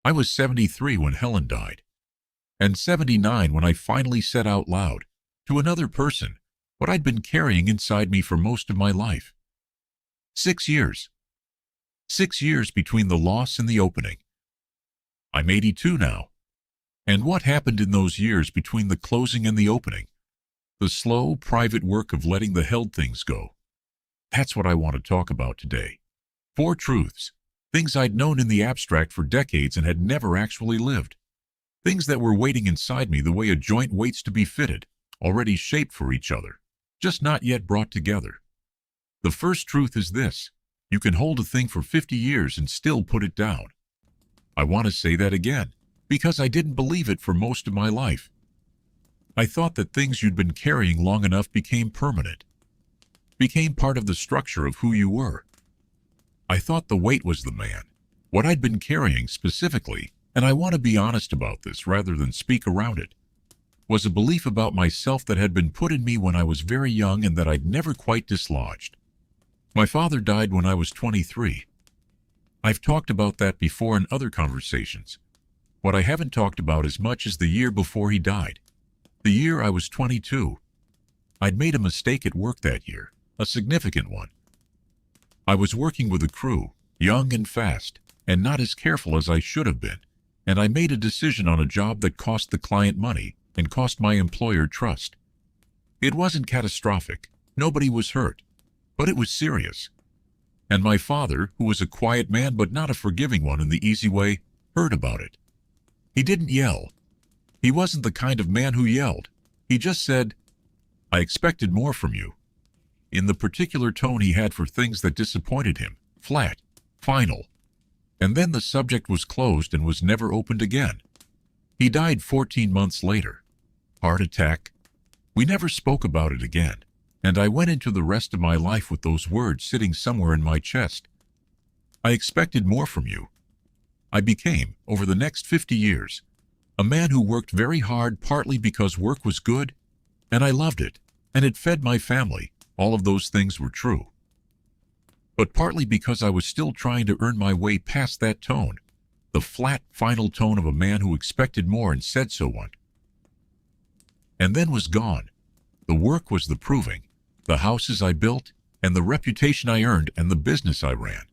I was 73 when Helen died, and 79 when I finally said out loud, to another person, what I'd been carrying inside me for most of my life. 6 years. 6 years between the loss and the opening. I'm 82 now. And what happened in those years between the closing and the opening? The slow, private work of letting the held things go. That's what I want to talk about today. 4 truths. Things I'd known in the abstract for decades and had never actually lived. Things that were waiting inside me the way a joint waits to be fitted, already shaped for each other, just not yet brought together. The first truth is this: you can hold a thing for 50 years and still put it down. I want to say that again, because I didn't believe it for most of my life. I thought that things you'd been carrying long enough became permanent, became part of the structure of who you were. I thought the weight was the man, what I'd been carrying specifically, and I want to be honest about this rather than speak around it, was a belief about myself that had been put in me when I was very young and that I'd never quite dislodged. My father died when I was 23. I've talked about that before in other conversations. What I haven't talked about as much is the year before he died. The year I was 22. I'd made a mistake at work that year, a significant one. I was working with a crew, young and fast, and not as careful as I should have been, and I made a decision on a job that cost the client money and cost my employer trust. It wasn't catastrophic, nobody was hurt, but it was serious. And my father, who was a quiet man but not a forgiving one in the easy way, heard about it. He didn't yell. He wasn't the kind of man who yelled. He just said, "I expected more from you," in the particular tone he had for things that disappointed him, flat, final. And then the subject was closed and was never opened again. He died 14 months later. Heart attack. We never spoke about it again, and I went into the rest of my life with those words sitting somewhere in my chest. I expected more from you. I became, over the next 50 years, a man who worked very hard partly because work was good, and I loved it, and it fed my family. All of those things were true. But partly because I was still trying to earn my way past that tone, the flat, final tone of a man who expected more and said so one. And then was gone. The work was the proving, the houses I built, and the reputation I earned, and the business I ran.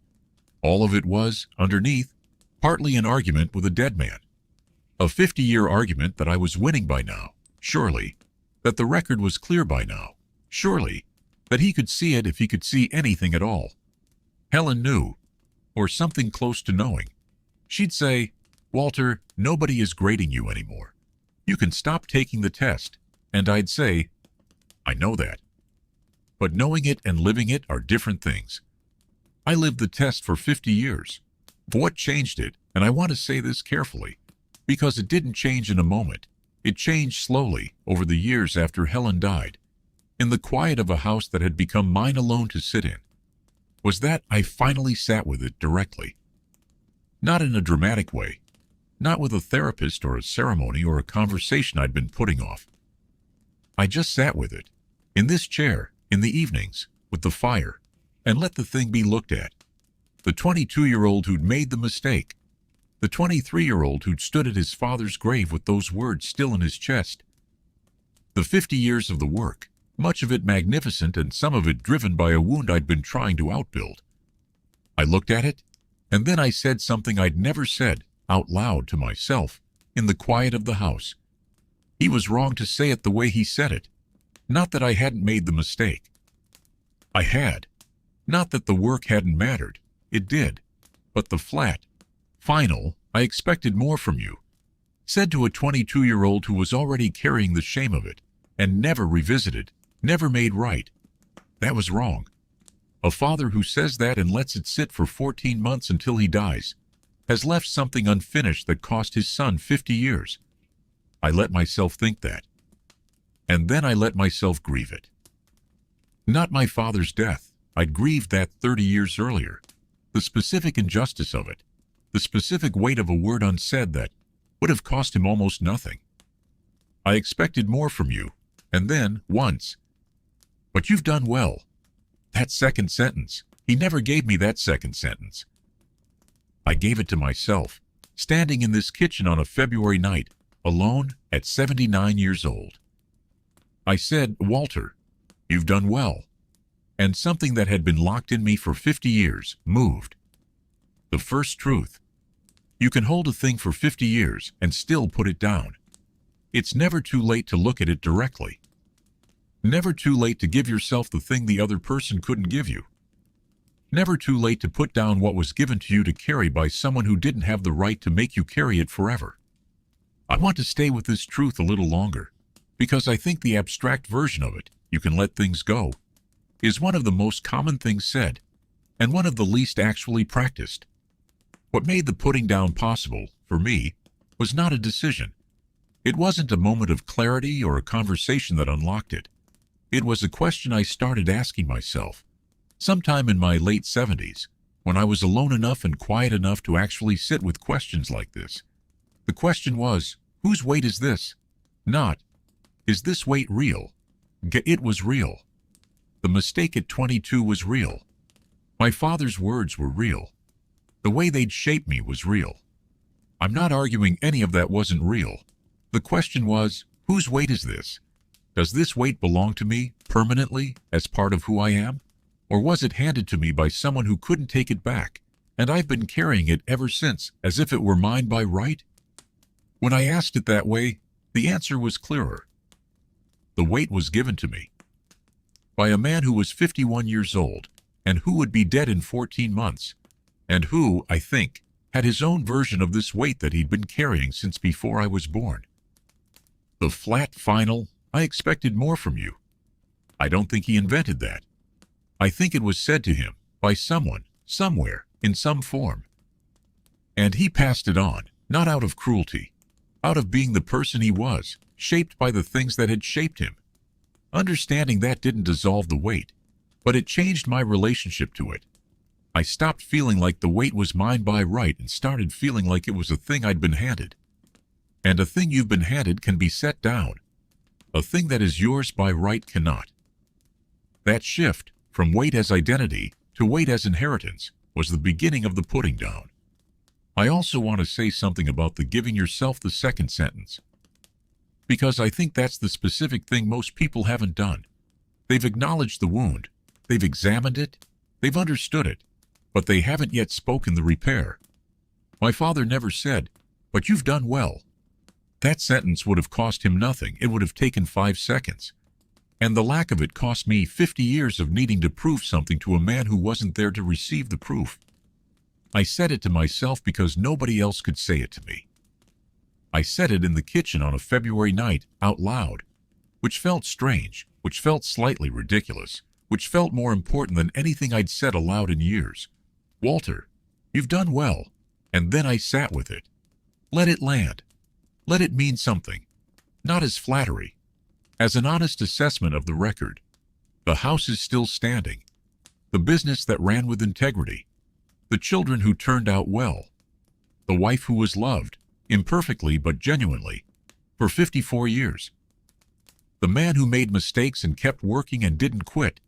All of it was, underneath, partly an argument with a dead man. A 50-year argument that I was winning by now, surely, that the record was clear by now, surely, that he could see it if he could see anything at all. Helen knew, or something close to knowing. She'd say, "Walter, nobody is grading you anymore. You can stop taking the test." And I'd say, "I know that." But knowing it and living it are different things. I lived the test for 50 years. What changed it, and I want to say this carefully, because it didn't change in a moment. It changed slowly over the years after Helen died, in the quiet of a house that had become mine alone to sit in, was that I finally sat with it directly. Not in a dramatic way, not with a therapist or a ceremony or a conversation I'd been putting off. I just sat with it, in this chair, in the evenings, with the fire, and let the thing be looked at. The 22-year-old who'd made the mistake, the 23-year-old who'd stood at his father's grave with those words still in his chest. The 50 years of the work, much of it magnificent and some of it driven by a wound I'd been trying to outbuild. I looked at it, and then I said something I'd never said, out loud to myself, in the quiet of the house. He was wrong to say it the way he said it. Not that I hadn't made the mistake. I had. Not that the work hadn't mattered. It did. But the flat, final, "I expected more from you," said to a 22-year-old who was already carrying the shame of it, and never revisited, never made right. That was wrong. A father who says that and lets it sit for 14 months until he dies has left something unfinished that cost his son 50 years. I let myself think that. And then I let myself grieve it. Not my father's death. I'd grieved that 30 years earlier. The specific injustice of it. The specific weight of a word unsaid that would have cost him almost nothing. I expected more from you. And then, once, "But you've done well." That second sentence. He never gave me that second sentence. I gave it to myself, standing in this kitchen on a February night, alone at 79 years old. I said, "Walter, you've done well." And something that had been locked in me for 50 years moved. The first truth. You can hold a thing for 50 years and still put it down. It's never too late to look at it directly. Never too late to give yourself the thing the other person couldn't give you. Never too late to put down what was given to you to carry by someone who didn't have the right to make you carry it forever. I want to stay with this truth a little longer, because I think the abstract version of it, "you can let things go," is one of the most common things said, and one of the least actually practiced. What made the putting down possible, for me, was not a decision. It wasn't a moment of clarity or a conversation that unlocked it. It was a question I started asking myself, sometime in my late 70s, when I was alone enough and quiet enough to actually sit with questions like this. The question was, whose weight is this? Not, is this weight real? It was real. The mistake at 22 was real. My father's words were real. The way they'd shaped me was real. I'm not arguing any of that wasn't real. The question was, whose weight is this? Does this weight belong to me permanently as part of who I am? Or was it handed to me by someone who couldn't take it back, and I've been carrying it ever since as if it were mine by right? When I asked it that way, the answer was clearer. The weight was given to me by a man who was 51 years old and who would be dead in 14 months, and who, I think, had his own version of this weight that he'd been carrying since before I was born. The flat final, "I expected more from you." I don't think he invented that. I think it was said to him by someone, somewhere, in some form. And he passed it on, not out of cruelty, out of being the person he was, shaped by the things that had shaped him. Understanding that didn't dissolve the weight, but it changed my relationship to it. I stopped feeling like the weight was mine by right and started feeling like it was a thing I'd been handed. And a thing you've been handed can be set down. A thing that is yours by right cannot. That shift from weight as identity to weight as inheritance was the beginning of the putting down. I also want to say something about the giving yourself the second sentence, because I think that's the specific thing most people haven't done. They've acknowledged the wound, they've examined it, they've understood it, but they haven't yet spoken the repair. My father never said, "But you've done well." That sentence would have cost him nothing. It would have taken 5 seconds. And the lack of it cost me 50 years of needing to prove something to a man who wasn't there to receive the proof. I said it to myself because nobody else could say it to me. I said it in the kitchen on a February night, out loud, which felt strange, which felt slightly ridiculous, which felt more important than anything I'd said aloud in years. "Walter, you've done well." And then I sat with it. Let it land. Let it mean something, not as flattery, as an honest assessment of the record. The house is still standing. The business that ran with integrity. The children who turned out well. The wife who was loved, imperfectly but genuinely, for 54 years. The man who made mistakes and kept working and didn't quit,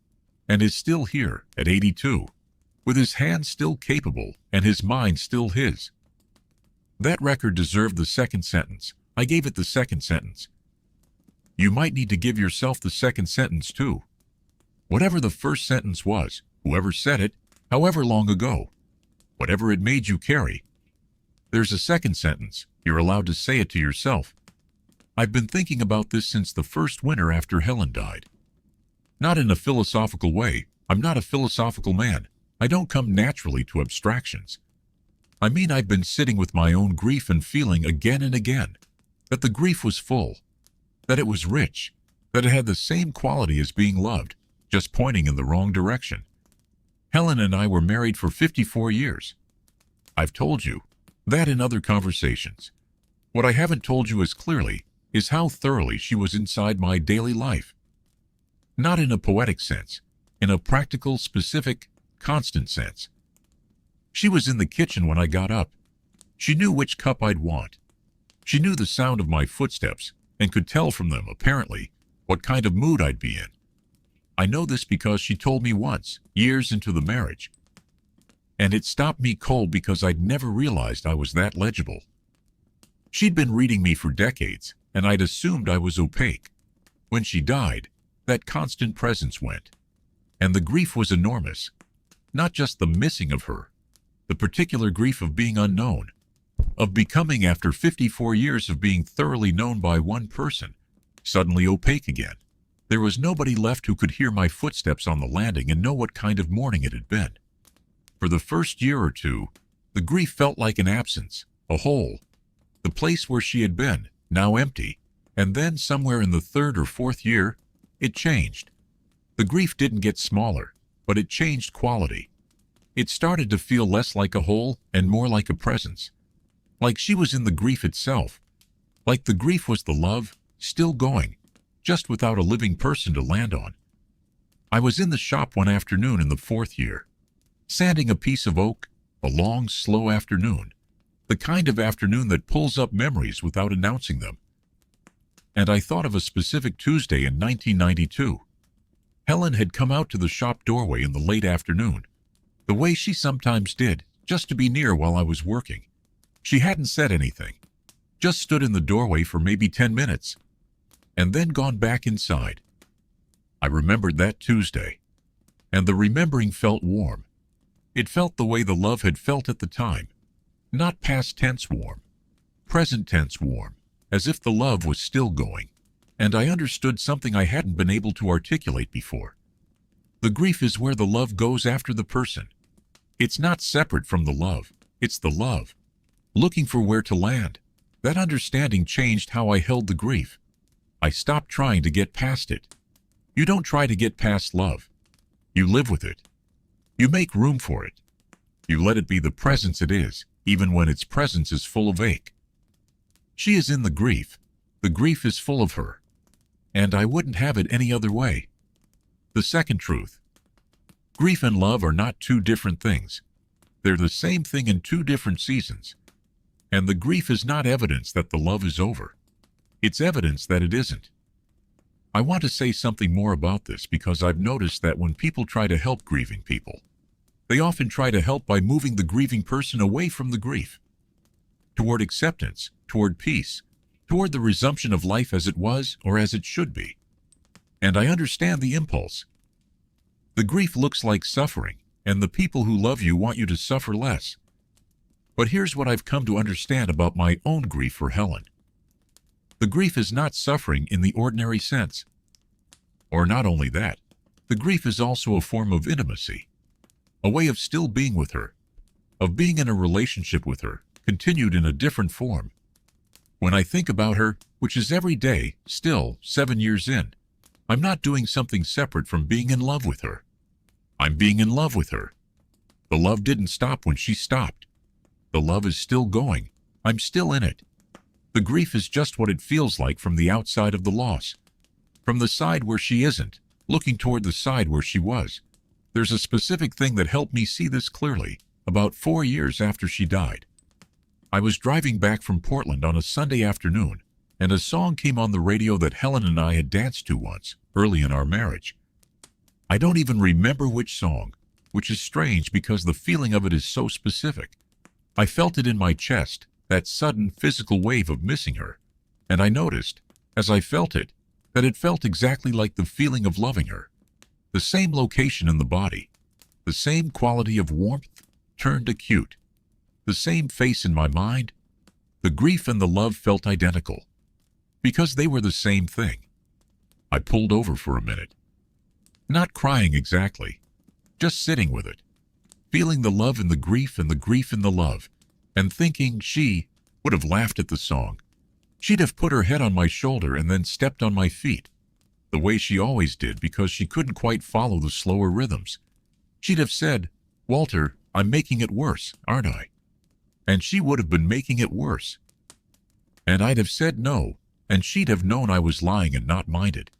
and is still here at 82, with his hands still capable and his mind still his. That record deserved the second sentence. I gave it the second sentence. You might need to give yourself the second sentence too. Whatever the first sentence was, whoever said it, however long ago, whatever it made you carry, there's a second sentence. You're allowed to say it to yourself. I've been thinking about this since the first winter after Helen died. Not in a philosophical way. I'm not a philosophical man. I don't come naturally to abstractions. I mean, I've been sitting with my own grief and feeling again and again that the grief was full, that it was rich, that it had the same quality as being loved, just pointing in the wrong direction. Helen and I were married for 54 years. I've told you that in other conversations. What I haven't told you as clearly is how thoroughly she was inside my daily life. Not in a poetic sense, in a practical, specific, constant sense. She was in the kitchen when I got up. She knew which cup I'd want. She knew the sound of my footsteps and could tell from them, apparently, what kind of mood I'd be in. I know this because she told me once, years into the marriage. and it stopped me cold because I'd never realized I was that legible. She'd been reading me for decades, and I'd assumed I was opaque. When she died, that constant presence went, and the grief was enormous. Not just the missing of her, the particular grief of being unknown, of becoming, after 54 years of being thoroughly known by one person, suddenly opaque again. There was nobody left who could hear my footsteps on the landing and know what kind of morning it had been. For the first year or two, the grief felt like an absence, a hole, the place where she had been, now empty, and then somewhere in the third or fourth year, it changed. The grief didn't get smaller, but it changed quality. It started to feel less like a hole and more like a presence. Like she was in the grief itself. Like the grief was the love, still going, just without a living person to land on. I was in the shop one afternoon in the fourth year, sanding a piece of oak, a long, slow afternoon, the kind of afternoon that pulls up memories without announcing them. And I thought of a specific Tuesday in 1992. Helen had come out to the shop doorway in the late afternoon, the way she sometimes did, just to be near while I was working. She hadn't said anything, just stood in the doorway for maybe 10 minutes, and then gone back inside. I remembered that Tuesday, and the remembering felt warm. It felt the way the love had felt at the time, not past tense warm, present tense warm, as if the love was still going, and I understood something I hadn't been able to articulate before. The grief is where the love goes after the person. It's not separate from the love, it's the love, looking for where to land. That understanding changed how I held the grief. I stopped trying to get past it. You don't try to get past love. You live with it. You make room for it. You let it be the presence it is, even when its presence is full of ache. She is in the grief. The grief is full of her. And I wouldn't have it any other way. The second truth. Grief and love are not two different things. They're the same thing in two different seasons. And the grief is not evidence that the love is over. It's evidence that it isn't. I want to say something more about this because I've noticed that when people try to help grieving people, they often try to help by moving the grieving person away from the grief, toward acceptance, toward peace, toward the resumption of life as it was or as it should be. And I understand the impulse. The grief looks like suffering, and the people who love you want you to suffer less. But here's what I've come to understand about my own grief for Helen. The grief is not suffering in the ordinary sense. Or not only that, the grief is also a form of intimacy, a way of still being with her, of being in a relationship with her, continued in a different form. When I think about her, which is every day, still 7 years in, I'm not doing something separate from being in love with her. I'm being in love with her. The love didn't stop when she stopped. The love is still going. I'm still in it. The grief is just what it feels like from the outside of the loss. From the side where she isn't, looking toward the side where she was. There's a specific thing that helped me see this clearly, about 4 years after she died. I was driving back from Portland on a Sunday afternoon, and a song came on the radio that Helen and I had danced to once, early in our marriage. I don't even remember which song, which is strange because the feeling of it is so specific. I felt it in my chest, that sudden physical wave of missing her, and I noticed, as I felt it, that it felt exactly like the feeling of loving her. The same location in the body, the same quality of warmth turned acute, the same face in my mind. The grief and the love felt identical, because they were the same thing. I pulled over for a minute. Not crying exactly, just sitting with it, feeling the love in the grief and the grief in the love, and thinking she would have laughed at the song. She'd have put her head on my shoulder and then stepped on my feet, the way she always did because she couldn't quite follow the slower rhythms. She'd have said, "Walter, I'm making it worse, aren't I?" And she would have been making it worse. And I'd have said no, and she'd have known I was lying and not minded.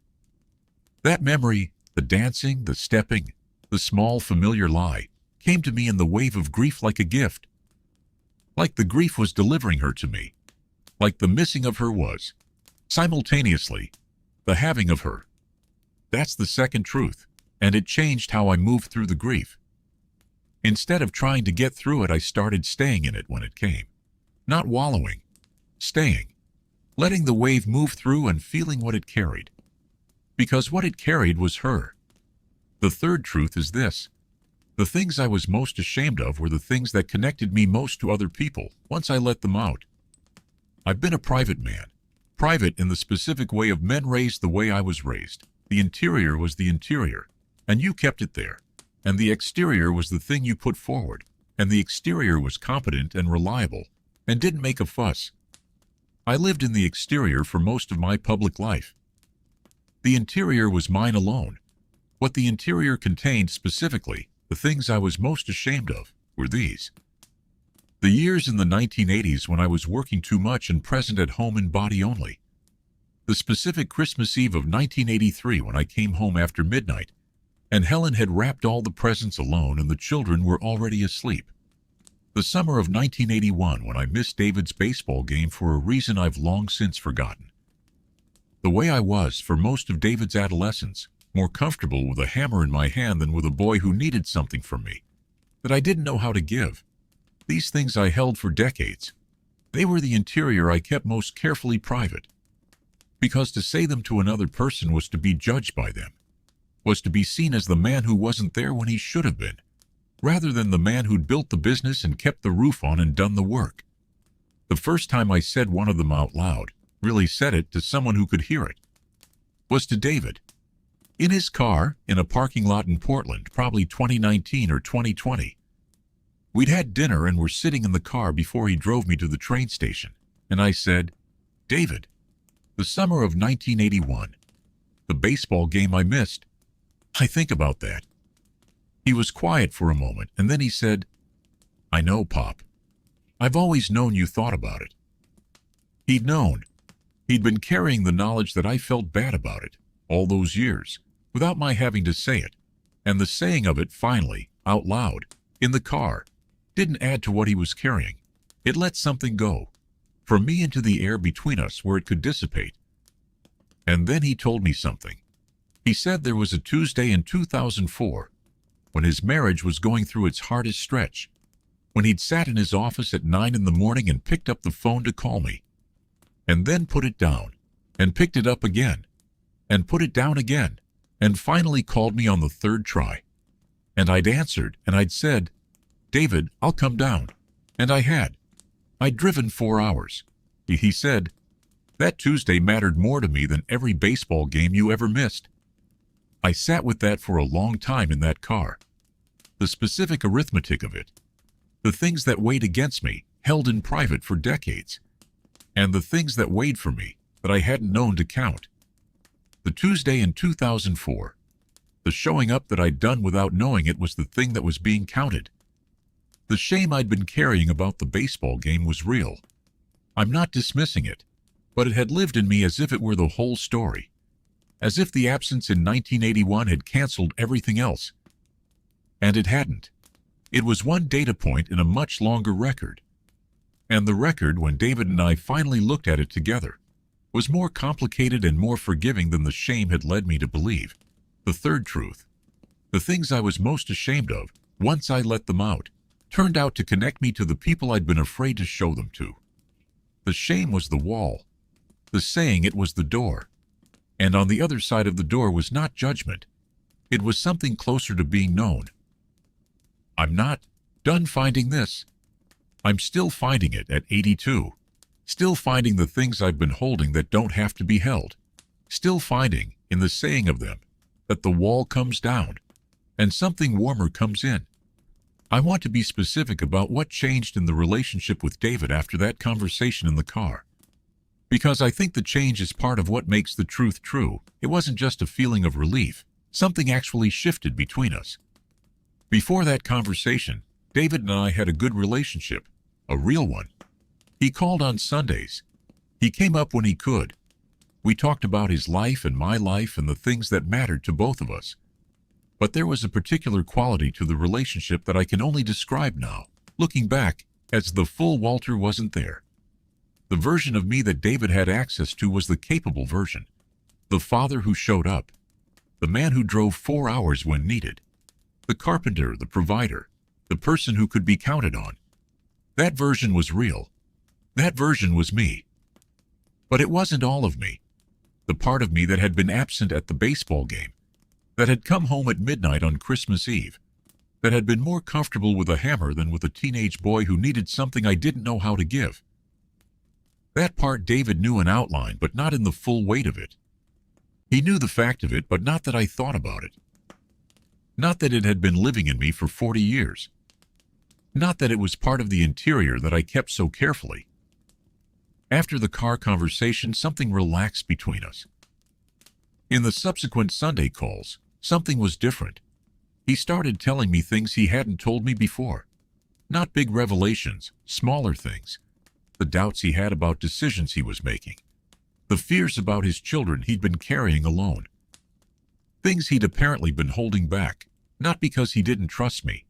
That memory, the dancing, the stepping, the small familiar lie, came to me in the wave of grief like a gift. Like the grief was delivering her to me. Like the missing of her was, simultaneously, the having of her. That's the second truth, and it changed how I moved through the grief. Instead of trying to get through it, I started staying in it when it came. Not wallowing, staying. Letting the wave move through and feeling what it carried. Because what it carried was her. The third truth is this. The things I was most ashamed of were the things that connected me most to other people once I let them out. I've been a private man. Private in the specific way of men raised the way I was raised. The interior was the interior, and you kept it there. And the exterior was the thing you put forward, and the exterior was competent and reliable, and didn't make a fuss. I lived in the exterior for most of my public life. The interior was mine alone. What the interior contained specifically, the things I was most ashamed of, were these. The years in the 1980s when I was working too much and present at home in body only. The specific Christmas Eve of 1983 when I came home after midnight, and Helen had wrapped all the presents alone and the children were already asleep. The summer of 1981 when I missed David's baseball game for a reason I've long since forgotten. The way I was for most of David's adolescence, more comfortable with a hammer in my hand than with a boy who needed something from me, that I didn't know how to give. These things I held for decades. They were the interior I kept most carefully private. Because to say them to another person was to be judged by them, was to be seen as the man who wasn't there when he should have been, rather than the man who'd built the business and kept the roof on and done the work. The first time I said one of them out loud, really said it to someone who could hear it, was to David. In his car, in a parking lot in Portland, probably 2019 or 2020. We'd had dinner and were sitting in the car before he drove me to the train station, and I said, "David, the summer of 1981, the baseball game I missed, I think about that." He was quiet for a moment, and then he said, "I know, Pop. I've always known you thought about it." He'd known. He'd been carrying the knowledge that I felt bad about it all those years, without my having to say it, and the saying of it finally, out loud, in the car, didn't add to what he was carrying. It let something go, from me into the air between us where it could dissipate. And then he told me something. He said there was a Tuesday in 2004, when his marriage was going through its hardest stretch, when he'd sat in his office at 9 in the morning and picked up the phone to call me, and then put it down, and picked it up again, and put it down again, and finally called me on the third try. And I'd answered, and I'd said, "David, I'll come down." And I had. I'd driven 4 hours. He said, "That Tuesday mattered more to me than every baseball game you ever missed." I sat with that for a long time in that car. The specific arithmetic of it. The things that weighed against me, held in private for decades. And the things that weighed for me, that I hadn't known to count. The Tuesday in 2004. The showing up that I'd done without knowing it was the thing that was being counted. The shame I'd been carrying about the baseball game was real. I'm not dismissing it, but it had lived in me as if it were the whole story. As if the absence in 1981 had canceled everything else. And it hadn't. It was one data point in a much longer record. And the record, when David and I finally looked at it together, was more complicated and more forgiving than the shame had led me to believe. The third truth. The things I was most ashamed of, once I let them out, turned out to connect me to the people I'd been afraid to show them to. The shame was the wall. The saying it was the door. And on the other side of the door was not judgment. It was something closer to being known. I'm not done finding this. I'm still finding it at 82. Still finding the things I've been holding that don't have to be held. Still finding, in the saying of them, that the wall comes down, and something warmer comes in. I want to be specific about what changed in the relationship with David after that conversation in the car. Because I think the change is part of what makes the truth true. It wasn't just a feeling of relief. Something actually shifted between us. Before that conversation, David and I had a good relationship, a real one. He called on Sundays. He came up when he could. We talked about his life and my life and the things that mattered to both of us. But there was a particular quality to the relationship that I can only describe now, looking back, as the full Walter wasn't there. The version of me that David had access to was the capable version. The father who showed up. The man who drove 4 hours when needed. The carpenter, the provider. the person who could be counted on. That version was real. That version was me. But it wasn't all of me. The part of me that had been absent at the baseball game, that had come home at midnight on Christmas Eve, that had been more comfortable with a hammer than with a teenage boy who needed something I didn't know how to give. That part David knew in outline, but not in the full weight of it. He knew the fact of it, but not that I thought about it. Not that it had been living in me for 40 years. Not that it was part of the interior that I kept so carefully. After the car conversation, something relaxed between us. In the subsequent Sunday calls, something was different. He started telling me things he hadn't told me before. Not big revelations, smaller things. The doubts he had about decisions he was making. The fears about his children he'd been carrying alone. Things he'd apparently been holding back, not because he didn't trust me,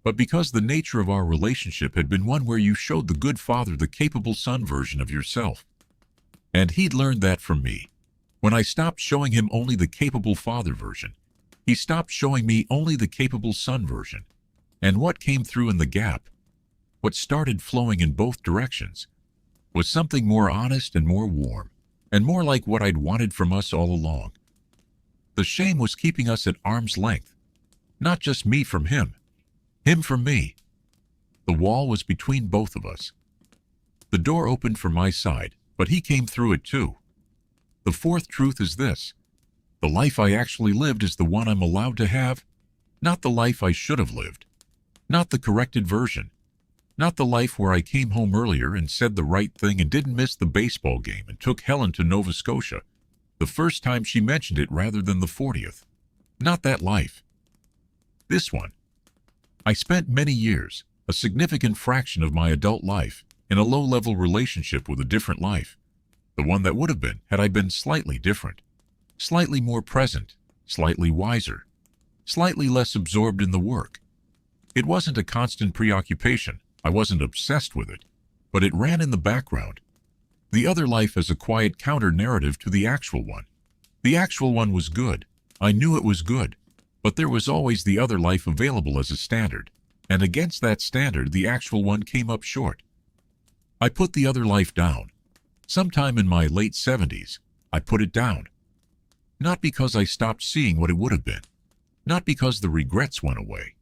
but because the nature of our relationship had been one where you showed the good father the capable son version of yourself. And he'd learned that from me. When I stopped showing him only the capable father version, he stopped showing me only the capable son version. And what came through in the gap, what started flowing in both directions, was something more honest and more warm, and more like what I'd wanted from us all along. The shame was keeping us at arm's length, not just me from him from me. The wall was between both of us. The door opened for my side, but he came through it too. The fourth truth is this: the life I actually lived is the one I'm allowed to have, not the life I should have lived, not the corrected version, not the life where I came home earlier and said the right thing and didn't miss the baseball game and took Helen to Nova Scotia the first time she mentioned it rather than the 40th. Not that life. This one. I spent many years, a significant fraction of my adult life, in a low-level relationship with a different life. The one that would have been had I been slightly different, slightly more present, slightly wiser, slightly less absorbed in the work. It wasn't a constant preoccupation. I wasn't obsessed with it, but it ran in the background. The other life as a quiet counter-narrative to the actual one. The actual one was good. I knew it was good. But there was always the other life available as a standard, and against that standard the actual one came up short. I put the other life down. Sometime in my late 70s, I put it down. Not because I stopped seeing what it would have been, not because the regrets went away,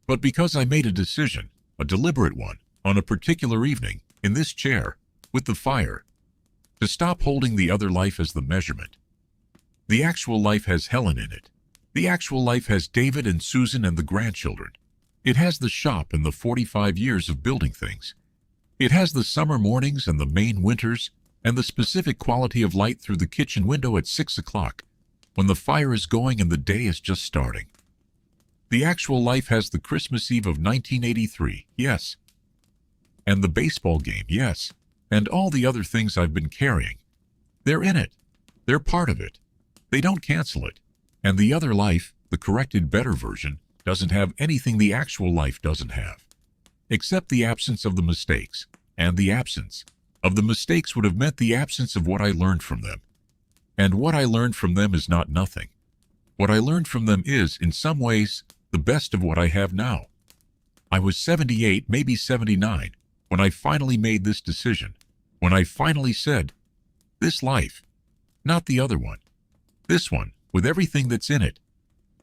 but because I made a decision, a deliberate one, on a particular evening, in this chair, with the fire, to stop holding the other life as the measurement. The actual life has Helen in it. The actual life has David and Susan and the grandchildren. It has the shop and the 45 years of building things. It has the summer mornings and the Maine winters and the specific quality of light through the kitchen window at 6 o'clock, when the fire is going and the day is just starting. The actual life has the Christmas Eve of 1983, yes. And the baseball game, yes. And all the other things I've been carrying. They're in it. They're part of it. They don't cancel it. And the other life, the corrected better version, doesn't have anything the actual life doesn't have. Except the absence of the mistakes. And the absence of the mistakes would have meant the absence of what I learned from them. And what I learned from them is not nothing. What I learned from them is, in some ways, the best of what I have now. I was 78, maybe 79, when I finally made this decision. When I finally said, this life, not the other one. This one, with everything that's in it.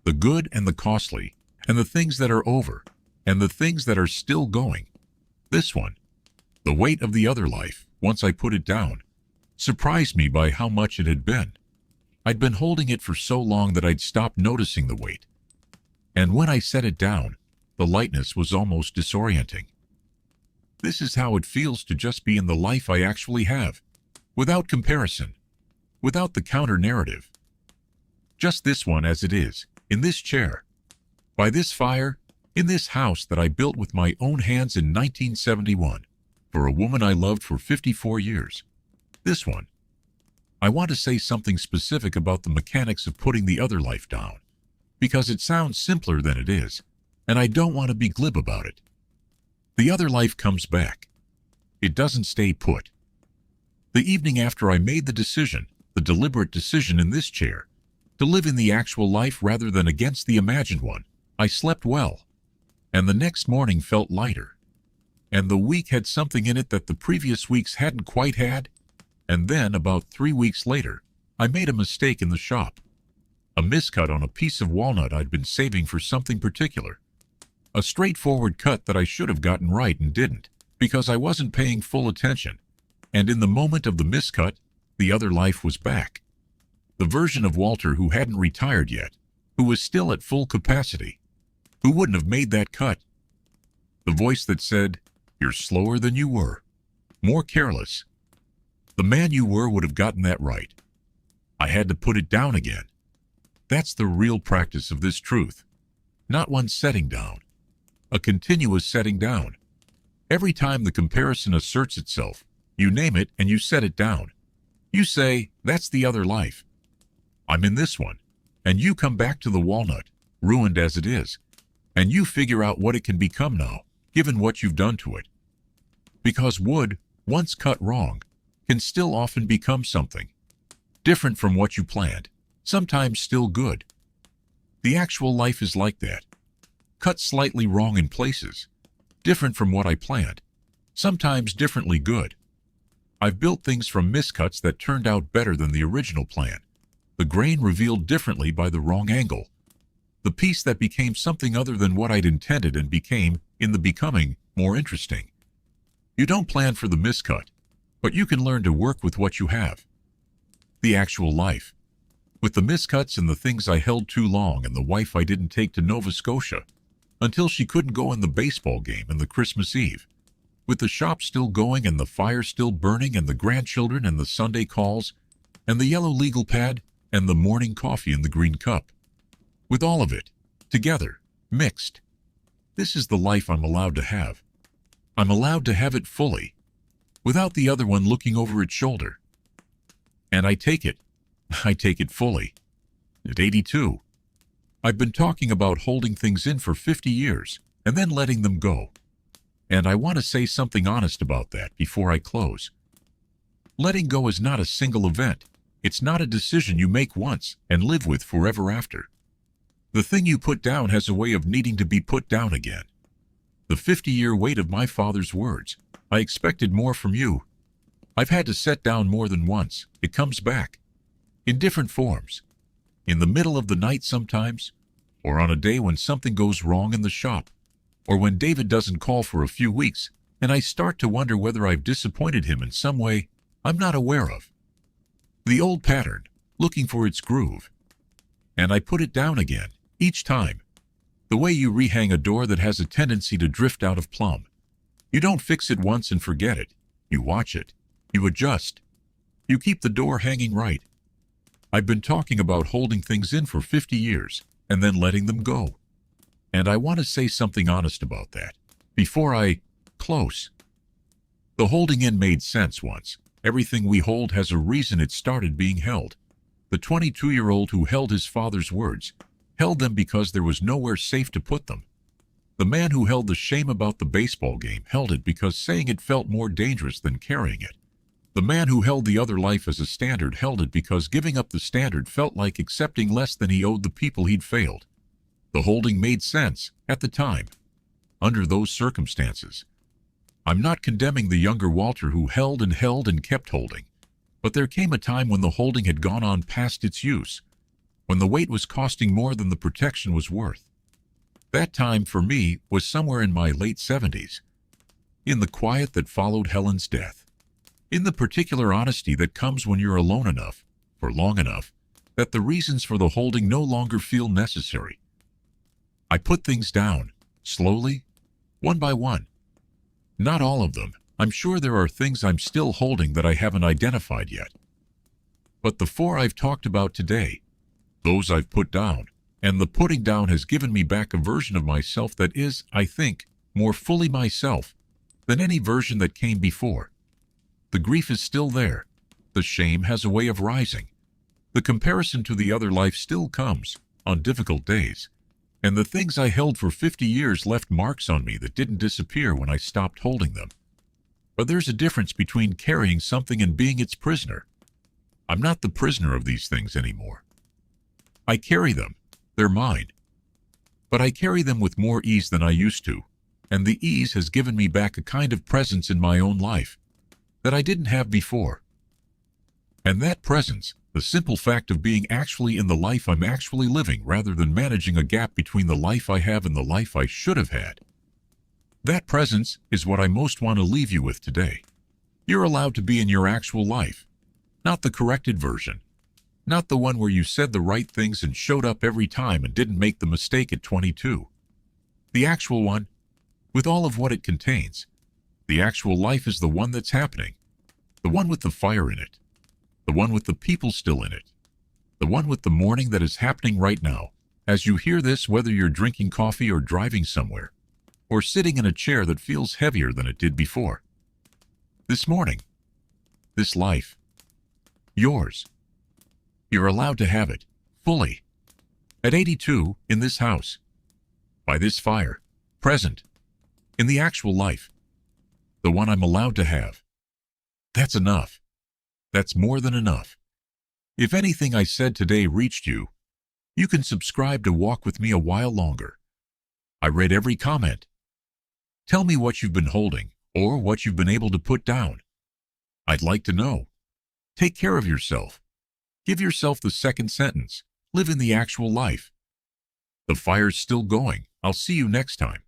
The good and the costly, and the things that are over, and the things that are still going. This one, the weight of the other life, once I put it down, surprised me by how much it had been. I'd been holding it for so long that I'd stopped noticing the weight. And when I set it down, the lightness was almost disorienting. This is how it feels to just be in the life I actually have, without comparison, without the counter-narrative. Just this one as it is, in this chair, by this fire, in this house that I built with my own hands in 1971, for a woman I loved for 54 years. This one. I want to say something specific about the mechanics of putting the other life down, because it sounds simpler than it is, and I don't want to be glib about it. The other life comes back. It doesn't stay put. The evening after I made the decision, the deliberate decision in this chair, to live in the actual life rather than against the imagined one, I slept well. and the next morning felt lighter, and the week had something in it that the previous weeks hadn't quite had. And then, about 3 weeks later, I made a mistake in the shop. A miscut on a piece of walnut I'd been saving for something particular. A straightforward cut that I should have gotten right and didn't, because I wasn't paying full attention. And in the moment of the miscut, the other life was back. The version of Walter who hadn't retired yet, who was still at full capacity, who wouldn't have made that cut. The voice that said, "You're slower than you were, more careless." The man you were would have gotten that right. I had to put it down again. That's the real practice of this truth. Not one setting down. A continuous setting down. Every time the comparison asserts itself, you name it and you set it down. You say, "That's the other life. I'm in this one." And you come back to the walnut, ruined as it is, and you figure out what it can become now, given what you've done to it. Because wood, once cut wrong, can still often become something different from what you planned, sometimes still good. The actual life is like that. Cut slightly wrong in places, different from what I planned, sometimes differently good. I've built things from miscuts that turned out better than the original plan. The grain revealed differently by the wrong angle. The piece that became something other than what I'd intended and became, in the becoming, more interesting. You don't plan for the miscut, but you can learn to work with what you have. The actual life. With the miscuts and the things I held too long and the wife I didn't take to Nova Scotia until she couldn't go in the baseball game and the Christmas Eve. With the shop still going and the fire still burning and the grandchildren and the Sunday calls and the yellow legal pad and the morning coffee in the green cup. With all of it, together, mixed. This is the life I'm allowed to have. I'm allowed to have it fully, without the other one looking over its shoulder. And I take it fully. At 82. I've been talking about holding things in for 50 years and then letting them go. And I want to say something honest about that before I close. Letting go is not a single event. It's not a decision you make once and live with forever after. The thing you put down has a way of needing to be put down again. The 50-year weight of my father's words. I expected more from you. I've had to set down more than once. It comes back. In different forms. In the middle of the night sometimes, or on a day when something goes wrong in the shop, or when David doesn't call for a few weeks, and I start to wonder whether I've disappointed him in some way I'm not aware of. The old pattern, looking for its groove. And I put it down again, each time. The way you rehang a door that has a tendency to drift out of plumb. You don't fix it once and forget it. You watch it. You adjust. You keep the door hanging right. I've been talking about holding things in for 50 years and then letting them go. And I want to say something honest about that before I close. The holding in made sense once. Everything we hold has a reason it started being held. The 22-year-old who held his father's words held them because there was nowhere safe to put them. The man who held the shame about the baseball game held it because saying it felt more dangerous than carrying it. The man who held the other life as a standard held it because giving up the standard felt like accepting less than he owed the people he'd failed. The holding made sense at the time, under those circumstances. I'm not condemning the younger Walter who held and kept holding, but there came a time when the holding had gone on past its use, when the weight was costing more than the protection was worth. That time, for me, was somewhere in my late 70s, in the quiet that followed Helen's death, in the particular honesty that comes when you're alone enough, for long enough, that the reasons for the holding no longer feel necessary. I put things down, slowly, one by one. Not all of them. I'm sure there are things I'm still holding that I haven't identified yet. But the 4 I've talked about today, those I've put down, and the putting down has given me back a version of myself that is, I think, more fully myself than any version that came before. The grief is still there. The shame has a way of rising. The comparison to the other life still comes, on difficult days. And the things I held for 50 years left marks on me that didn't disappear when I stopped holding them. But there's a difference between carrying something and being its prisoner. I'm not the prisoner of these things anymore. I carry them. They're mine. but I carry them with more ease than I used to, and the ease has given me back a kind of presence in my own life that I didn't have before. And that presence, the simple fact of being actually in the life I'm actually living rather than managing a gap between the life I have and the life I should have had. That presence is what I most want to leave you with today. You're allowed to be in your actual life, not the corrected version, not the one where you said the right things and showed up every time and didn't make the mistake at 22. The actual one, with all of what it contains. The actual life is the one that's happening, the one with the fire in it, the one with the people still in it, the one with the morning that is happening right now. As you hear this, whether you're drinking coffee or driving somewhere, or sitting in a chair that feels heavier than it did before. This morning, this life, yours. You're allowed to have it, fully. At 82, in this house, by this fire, present, in the actual life, the one I'm allowed to have. That's enough. That's more than enough. If anything I said today reached you, you can subscribe to walk with me a while longer. I read every comment. Tell me what you've been holding, or what you've been able to put down. I'd like to know. Take care of yourself. Give yourself the second sentence. Live in the actual life. The fire's still going. I'll see you next time.